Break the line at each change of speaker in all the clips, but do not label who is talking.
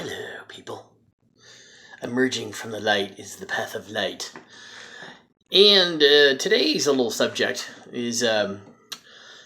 Hello, people. Emerging from the light is the path of light. And today's little subject is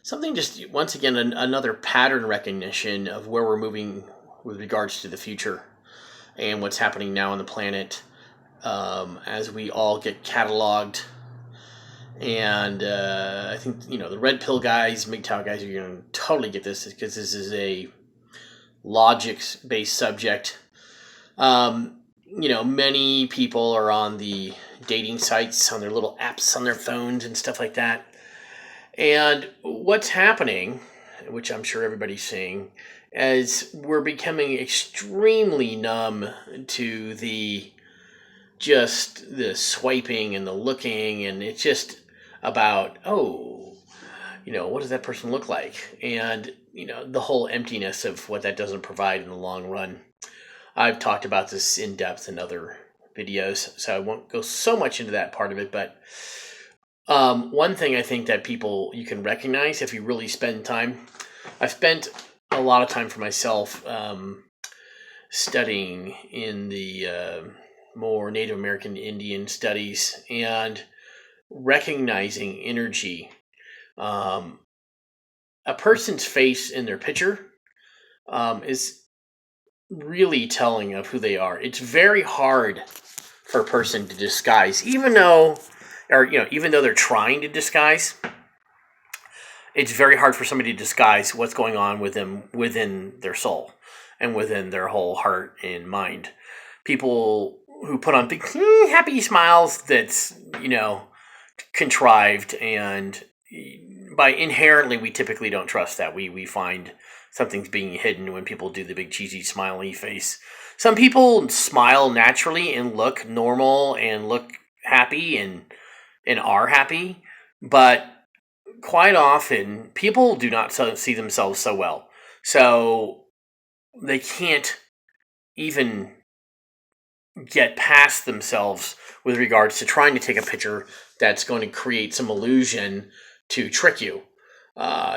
something just, once again, another pattern recognition of where we're moving with regards to the future and what's happening now on the planet as we all get cataloged. And I think, the red pill guys, MGTOW guys are going to totally get this because this is a logics-based subject. Many people are on the dating sites, on their little apps on their phones and stuff like that. And what's happening, which I'm sure everybody's seeing, is we're becoming extremely numb to the swiping and the looking, and it's just about, what does that person look like? And, the whole emptiness of what that doesn't provide in the long run. I've talked about this in depth in other videos, so I won't go so much into that part of it, but one thing I think that you can recognize if you really spend time. I've spent a lot of time for myself studying in the more Native American Indian studies and recognizing energy. A person's face in their picture is really telling of who they are. It's very hard for a person to disguise, even though they're trying to disguise. It's very hard for somebody to disguise what's going on with them within their soul and within their whole heart and mind. People who put on big happy smiles that's contrived, and by inherently we typically don't trust that. We find something's being hidden when people do the big cheesy smiley face. Some people smile naturally and look normal and look happy and are happy, but quite often people do not see themselves so well. So they can't even get past themselves with regards to trying to take a picture that's going to create some illusion to trick you.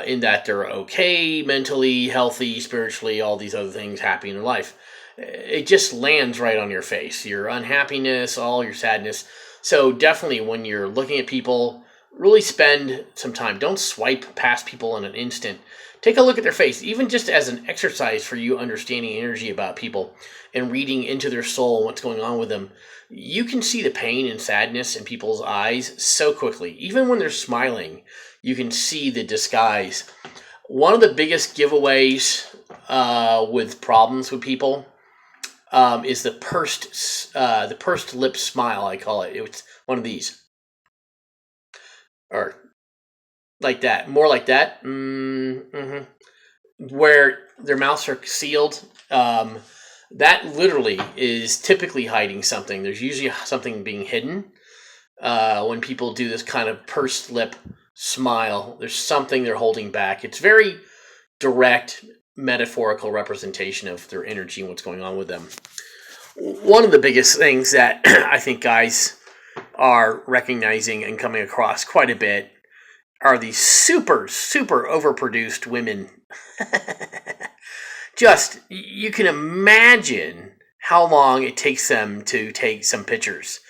In that they're okay, mentally, healthy, spiritually, all these other things, happy in their life. It just lands right on your face. Your unhappiness, all your sadness. So definitely when you're looking at people, really spend some time. Don't swipe past people in an instant. Take a look at their face, even just as an exercise for you understanding energy about people and reading into their soul and what's going on with them. You can see the pain and sadness in people's eyes so quickly. Even when they're smiling, you can see the disguise. One of the biggest giveaways with problems with people is the pursed lip smile, I call it. It's one of these. Or like that. More like that. Mm-hmm. Where their mouths are sealed. That literally is typically hiding something. There's usually something being hidden. When people do this kind of pursed lip smile, there's something they're holding back. It's very direct, metaphorical representation of their energy and what's going on with them. One of the biggest things that I think guys are recognizing and coming across quite a bit are these super, super overproduced women. Just, you can imagine how long it takes them to take some pictures.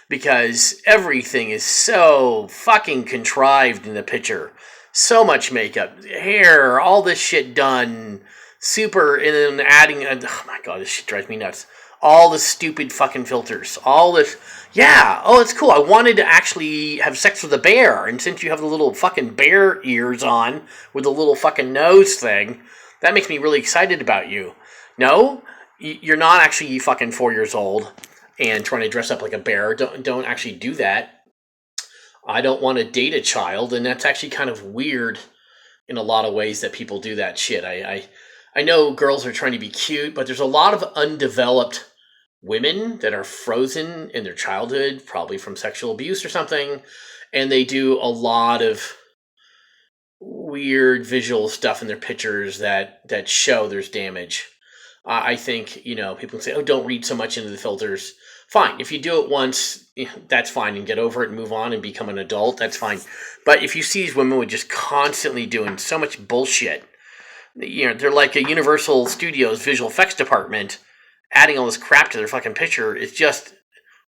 Because everything is so fucking contrived in the picture. So much makeup, hair, all this shit done. Super, and then adding, oh my god, this shit drives me nuts. All the stupid fucking filters. All this, it's cool. I wanted to actually have sex with a bear. And since you have the little fucking bear ears on with the little fucking nose thing, that makes me really excited about you. No, you're not actually fucking 4 years old and trying to dress up like a bear. Don't actually do that. I don't want to date a child, and that's actually kind of weird in a lot of ways that people do that shit. I know girls are trying to be cute, but there's a lot of undeveloped women that are frozen in their childhood, probably from sexual abuse or something, and they do a lot of weird visual stuff in their pictures that show there's damage. I think, people can say, don't read so much into the filters. Fine. If you do it once, that's fine, and get over it and move on and become an adult, that's fine. But if you see these women with just constantly doing so much bullshit, they're like a Universal Studios visual effects department adding all this crap to their fucking picture is just,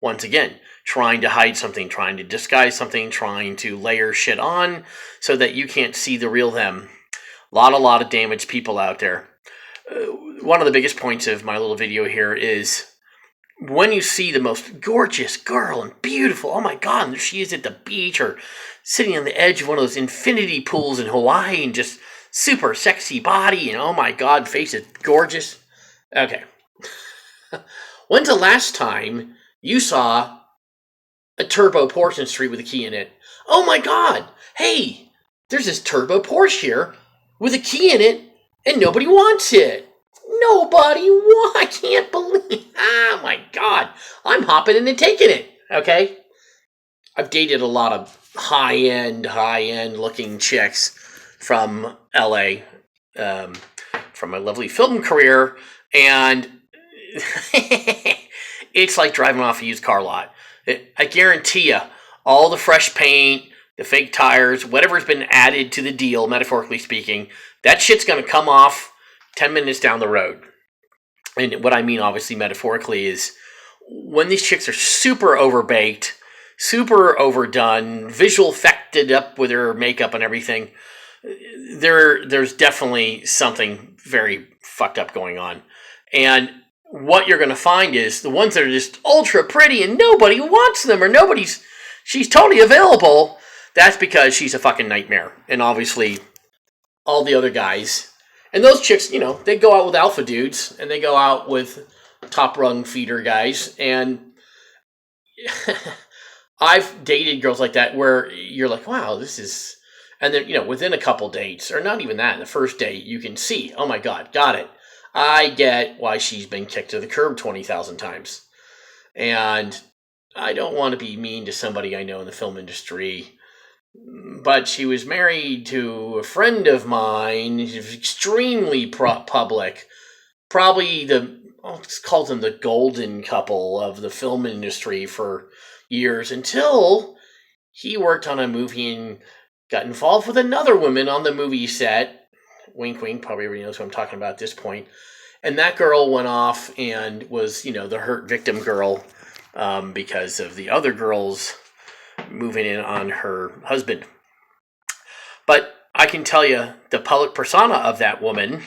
once again, trying to hide something, trying to disguise something, trying to layer shit on so that you can't see the real them. A lot of damaged people out there. One of the biggest points of my little video here is when you see the most gorgeous girl and beautiful, oh my god, and there she is at the beach or sitting on the edge of one of those infinity pools in Hawaii and just super sexy body and oh my god, face is gorgeous. Okay. When's the last time you saw a turbo Porsche in the street with a key in it? Oh my god, hey, there's this turbo Porsche here with a key in it and nobody wants it. Nobody wants. I can't believe. Oh my god, I'm hopping in and taking it. Okay, I've dated a lot of high end looking chicks from LA, from my lovely film career, and it's like driving off a used car lot. I guarantee you, all the fresh paint, the fake tires, whatever's been added to the deal, metaphorically speaking, that shit's going to come off 10 minutes down the road. And what I mean, obviously, metaphorically, is when these chicks are super overbaked, super overdone, visual effected up with their makeup and everything, there's definitely something very fucked up going on. And what you're going to find is the ones that are just ultra pretty and nobody wants them, or she's totally available, that's because she's a fucking nightmare. And obviously, all the other guys, and those chicks, they go out with alpha dudes, and they go out with top-rung feeder guys, and I've dated girls like that where you're like, wow, this is, and then, within a couple dates, or not even that, in the first date, you can see, oh my god, got it. I get why she's been kicked to the curb 20,000 times. And I don't want to be mean to somebody I know in the film industry, but she was married to a friend of mine, extremely public, probably let's call them the golden couple of the film industry for years, until he worked on a movie and got involved with another woman on the movie set. Wink, wink, probably everybody knows who I'm talking about at this point. And that girl went off and was, the hurt victim girl because of the other girls moving in on her husband. But I can tell you, the public persona of that woman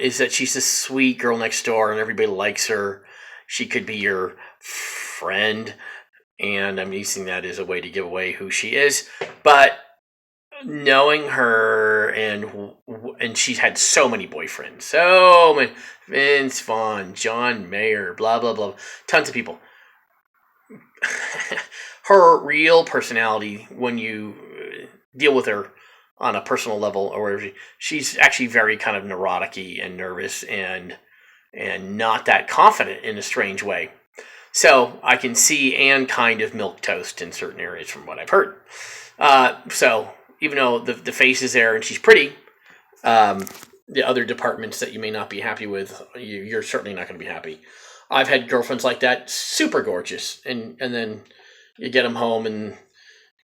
is that she's a sweet girl next door and everybody likes her. She could be your friend, and I'm using that as a way to give away who she is. But knowing her, and she's had so many boyfriends, so many, Vince Vaughn, John Mayer, blah blah blah, tons of people. Her real personality, when you deal with her on a personal level, or whatever, she's actually very kind of neurotic-y and nervous and not that confident in a strange way. So I can see Anne kind of milquetoast in certain areas from what I've heard. So even though the face is there and she's pretty, the other departments that you may not be happy with, you're certainly not going to be happy. I've had girlfriends like that, super gorgeous, and then you get them home and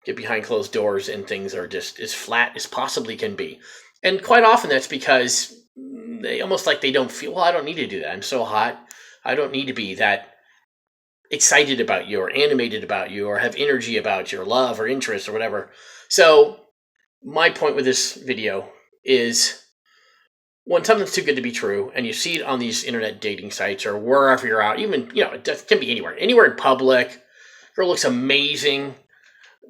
get behind closed doors and things are just as flat as possibly can be. And quite often that's because they almost like they don't feel, well, I don't need to do that. I'm so hot. I don't need to be that excited about you or animated about you or have energy about your love or interest or whatever. So my point with this video is, when something's too good to be true and you see it on these internet dating sites or wherever you're out, even, it can be anywhere in public, girl looks amazing,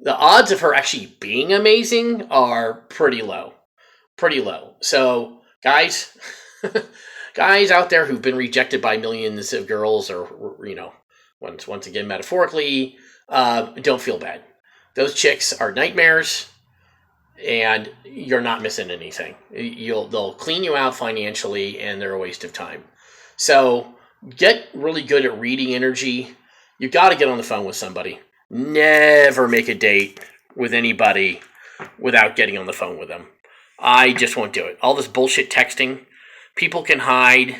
the odds of her actually being amazing are pretty low. So guys, guys out there who've been rejected by millions of girls, or, once again, metaphorically, don't feel bad. Those chicks are nightmares, and you're not missing anything. They'll clean you out financially, and they're a waste of time. So get really good at reading energy. You got to get on the phone with somebody. Never make a date with anybody without getting on the phone with them. I just won't do it. All this bullshit texting, people can hide.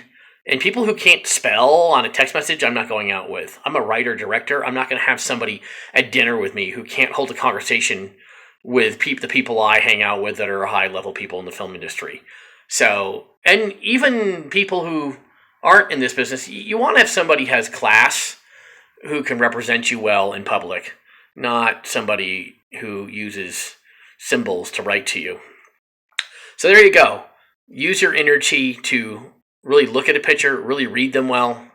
And people who can't spell on a text message, I'm not going out with. I'm a writer-director. I'm not going to have somebody at dinner with me who can't hold a conversation with the people I hang out with that are high-level people in the film industry. So, and even people who aren't in this business, you want to have somebody who has class, who can represent you well in public, not somebody who uses symbols to write to you. So there you go. Use your energy to really look at a picture, really read them well.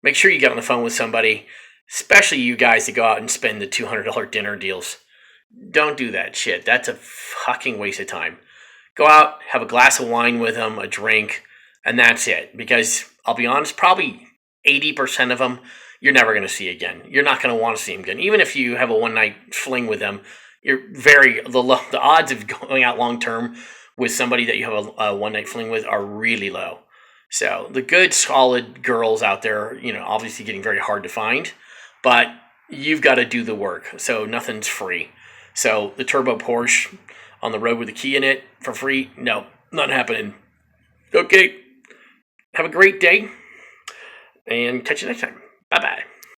Make sure you get on the phone with somebody, especially you guys that go out and spend the $200 dinner deals. Don't do that shit. That's a fucking waste of time. Go out, have a glass of wine with them, a drink, and that's it. Because I'll be honest, probably 80% of them you're never going to see again. You're not going to want to see them again. Even if you have a one night fling with them, the odds of going out long term with somebody that you have a one night fling with are really low. So the good, solid girls out there, obviously getting very hard to find, but you've got to do the work. So nothing's free. So the turbo Porsche on the road with a key in it for free? No, not happening. Okay, have a great day, and catch you next time.